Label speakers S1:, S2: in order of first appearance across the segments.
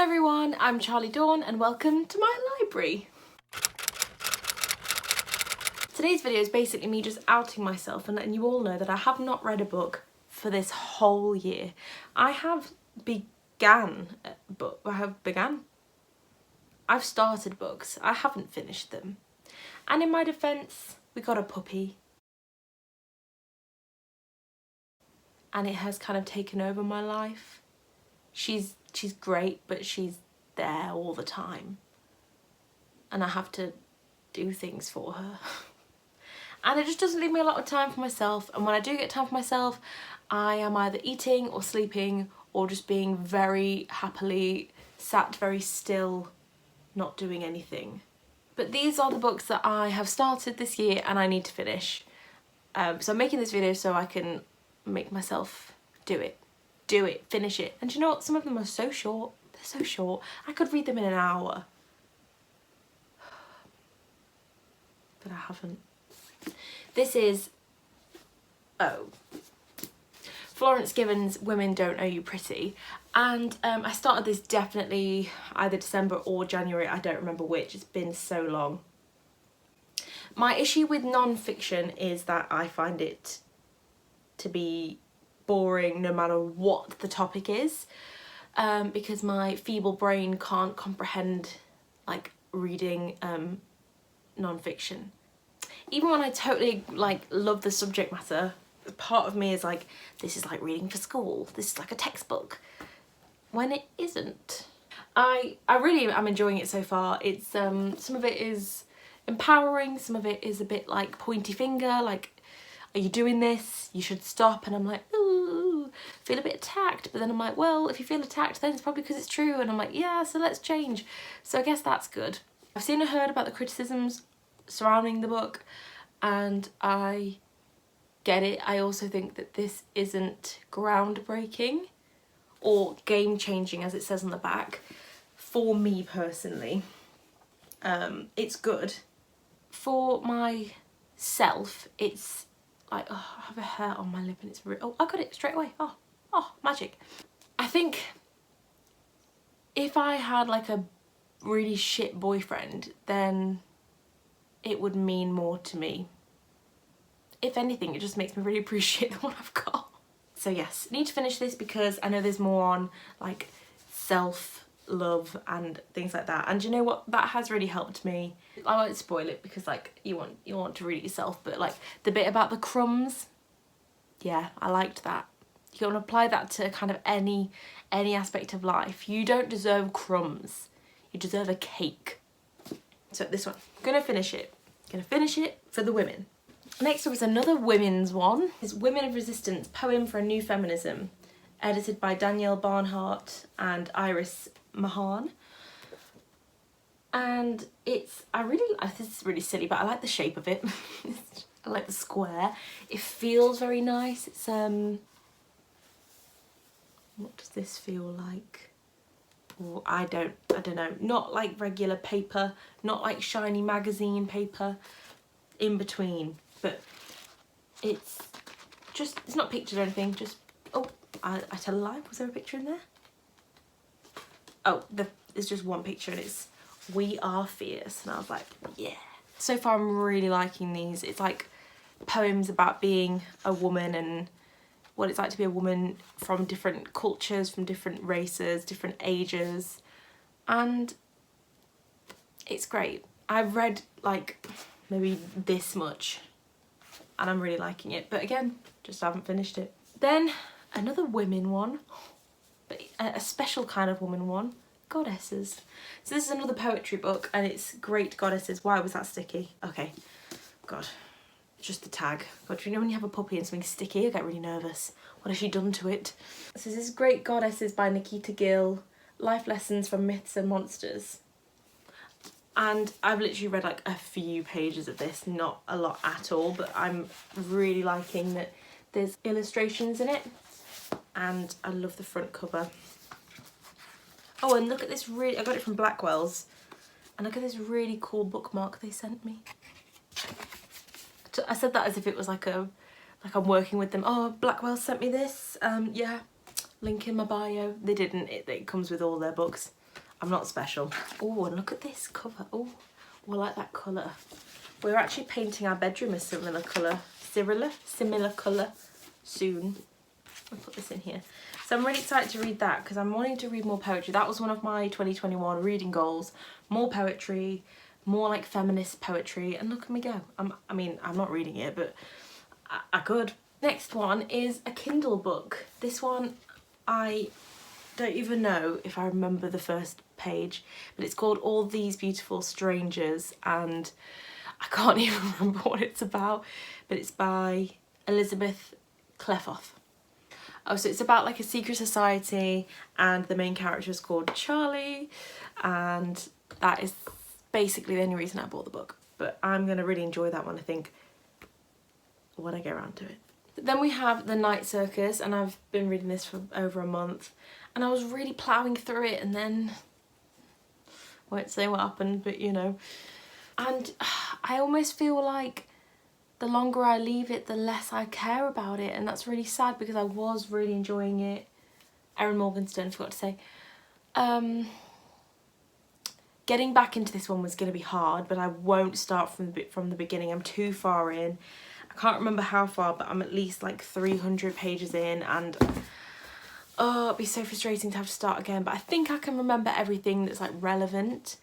S1: everyone, I'm Charlie Dawn and welcome to my library. Today's video is basically me just outing myself and letting you all know that I have not read a book for this whole year. I've started books, I haven't finished them. And in my defence, we got a puppy. And it has kind of taken over my life. She's great, but she's there all the time. And I have to do things for her. And it just doesn't leave me a lot of time for myself. And when I do get time for myself, I am either eating or sleeping or just being very happily sat very still, not doing anything. But these are the books that I have started this year and I need to finish. So I'm making this video so I can make myself do it, finish it. And you know what? Some of them are so short. They're so short. I could read them in an hour. But I haven't. This is, Florence Given's Women Don't Owe You Pretty. And I started this definitely either December or January, I don't remember which, it's been so long. My issue with non-fiction is that I find it to be boring no matter what the topic is, because my feeble brain can't comprehend like reading non-fiction. Even when I totally like love the subject matter, part of me is like, this is like reading for school, this is like a textbook, when it isn't. I really am enjoying it so far. It's some of it is empowering, some of it is a bit like pointy finger, like, are you doing this? You should stop. And I'm like, ooh, feel a bit attacked. But then I'm like, well, if you feel attacked, then it's probably because it's true. And I'm like, yeah, so let's change. So I guess that's good. I've seen and heard about the criticisms surrounding the book and I get it. I also think that this isn't groundbreaking or game-changing, as it says on the back, for me personally. It's good. For myself, it's like, oh, I have a hair on my lip and it's oh, I got it straight away. Oh, magic. I think if I had like a really shit boyfriend, then it would mean more to me. If anything, it just makes me really appreciate the one I've got. So yes, need to finish this because I know there's more on like self-love and things like that. And you know what? That has really helped me. I won't spoil it because like you want to read it yourself, but like the bit about the crumbs, yeah, I liked that. You can apply that to kind of any aspect of life. You don't deserve crumbs. You deserve a cake. So this one, gonna finish it for the women. Next up is another women's one. It's Women of Resistance, Poem for a New Feminism, edited by Danielle Barnhart and Iris Mahan. And it's, this is really silly, but I like the shape of it. I like the square. It feels very nice. It's, what does this feel like? Or I don't know. Not like regular paper, not like shiny magazine paper, in between. But it's just, it's not pictured or anything, just, oh, I tell a lie, was there a picture in there? Oh, there's just one picture and it's We Are Fierce, and I was like, yeah. So far I'm really liking these. It's like poems about being a woman and what it's like to be a woman from different cultures, from different races, different ages, and it's great. I've read like maybe this much and I'm really liking it, but again, just haven't finished it. Then another women one, but a special kind of woman one, Goddesses. So this is another poetry book and it's Great Goddesses. Why was that sticky? Okay, God, just the tag. God, do you know when you have a puppy and something's sticky, I get really nervous. What has she done to it? So this is Great Goddesses by Nikita Gill, Life Lessons from Myths and Monsters. And I've literally read like a few pages of this, not a lot at all, but I'm really liking that there's illustrations in it and I love the front cover. Oh, and look at this I got it from Blackwell's, and look at this really cool bookmark they sent me. I said that as if it was like I'm working with them. Oh, Blackwell sent me this. Yeah, Link in my bio. They didn't. It comes with all their books. I'm not special. Oh, and look at this cover. Oh, I like that colour. We're actually painting our bedroom a similar colour. Similar colour soon. I'll put this in here. So I'm really excited to read that because I'm wanting to read more poetry. That was one of my 2021 reading goals. More poetry, more like feminist poetry, and look at me go. I mean, I'm not reading it, but I could. Next one is a Kindle book. This one, I don't even know if I remember the first page, but it's called All These Beautiful Strangers, and I can't even remember what it's about, but it's by Elizabeth Clefoth. Oh, so it's about like a secret society, and the main character is called Charlie, and that is basically the only reason I bought the book. But I'm going to really enjoy that one, I think, when I get around to it. Then we have The Night Circus, and I've been reading this for over a month, and I was really ploughing through it, and then I won't say what happened, but you know. And I almost feel like the longer I leave it, the less I care about it, and that's really sad because I was really enjoying it. Erin Morgenstern, forgot to say. Getting back into this one was going to be hard, but I won't start from the beginning. I'm too far in. I can't remember how far, but I'm at least like 300 pages in, and oh, it'd be so frustrating to have to start again. But I think I can remember everything that's like relevant,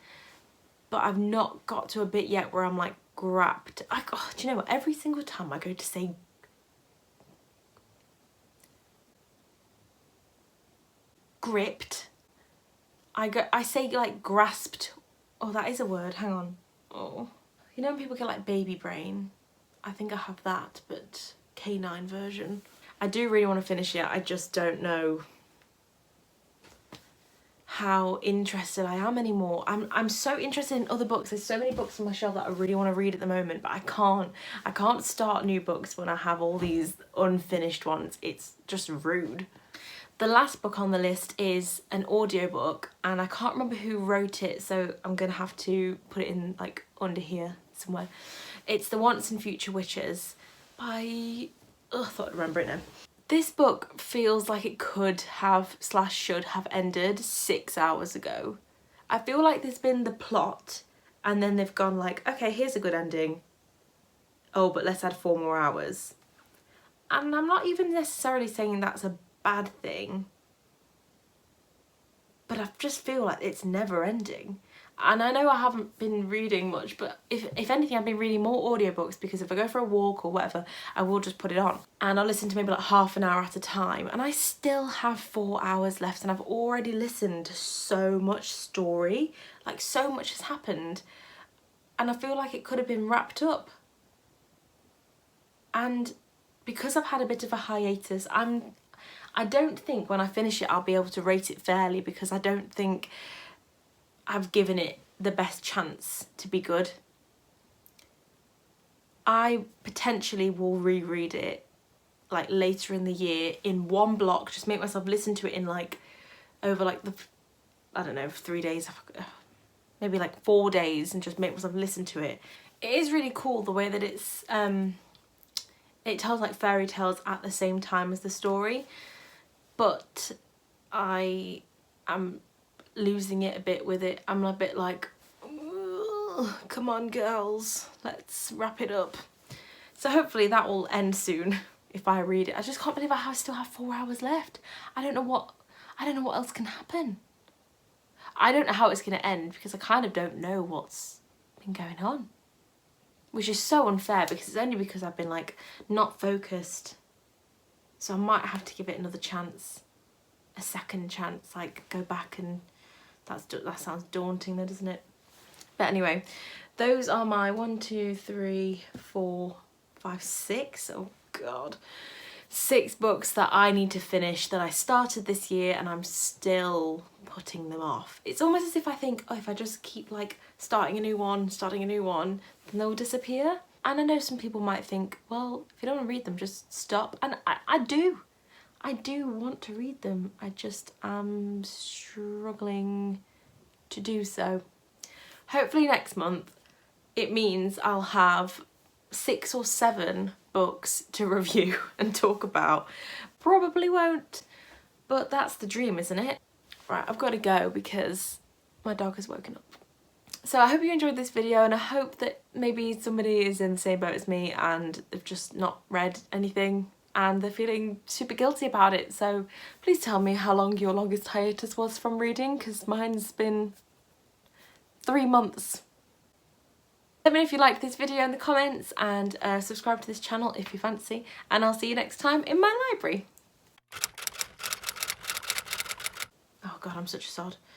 S1: but I've not got to a bit yet where I'm like grabbed. Do you know what? Every single time I go to say gripped, I say like grasped. Oh, that is a word. Hang on. Oh, you know when people get like baby brain? I think I have that, but canine version. I do really want to finish it. I just don't know how interested I am anymore. I'm so interested in other books. There's so many books on my shelf that I really want to read at the moment, but I can't start new books when I have all these unfinished ones. It's just rude. The last book on the list is an audiobook, and I can't remember who wrote it, so I'm gonna have to put it in like under here somewhere. It's The Once and Future Witches by, I thought I'd remember it now. This book feels like it could have / should have ended 6 hours ago. I feel like there's been the plot, and then they've gone like, okay, here's a good ending. Oh, but let's add 4 more hours. And I'm not even necessarily saying that's a bad thing, but I just feel like it's never ending. And I know I haven't been reading much, but if anything, I've been reading more audiobooks, because if I go for a walk or whatever, I will just put it on and I'll listen to maybe like half an hour at a time, and I still have 4 hours left, and I've already listened to so much story, like so much has happened, and I feel like it could have been wrapped up. And because I've had a bit of a hiatus, I don't think when I finish it I'll be able to rate it fairly, because I don't think I've given it the best chance to be good. I potentially will reread it like later in the year in one block, just make myself listen to it in like over like the, I don't know, 3 days, maybe like 4 days, and just make myself listen to it. It is really cool the way that it's it tells like fairy tales at the same time as the story, but I am losing it a bit with it. I'm a bit like, come on girls, let's wrap it up. So hopefully that will end soon if I read it. I just can't believe I still have 4 hours left. I don't know what else can happen. I don't know how it's going to end, because I kind of don't know what's been going on, which is so unfair, because it's only because I've been like not focused. So I might have to give it another chance, a second chance, like go back, and that sounds daunting though, doesn't it? But anyway, those are my 1, 2, 3, 4, 5, 6, oh god, 6 books that I need to finish that I started this year, and I'm still putting them off. It's almost as if I think, oh, if I just keep like starting a new one, then they'll disappear. And I know some people might think, well, if you don't want to read them, just stop. And I do want to read them. I just am struggling to do so. Hopefully next month it means I'll have 6 or 7 books to review and talk about. Probably won't, But that's the dream, isn't it? Right, I've got to go because my dog has woken up. So I hope you enjoyed this video, and I hope that maybe somebody is in the same boat as me and they've just not read anything and they're feeling super guilty about it. So please tell me how long your longest hiatus was from reading, because mine's been 3 months. Let me know if you liked this video in the comments, and subscribe to this channel if you fancy, and I'll see you next time in my library. Oh god, I'm such a sod.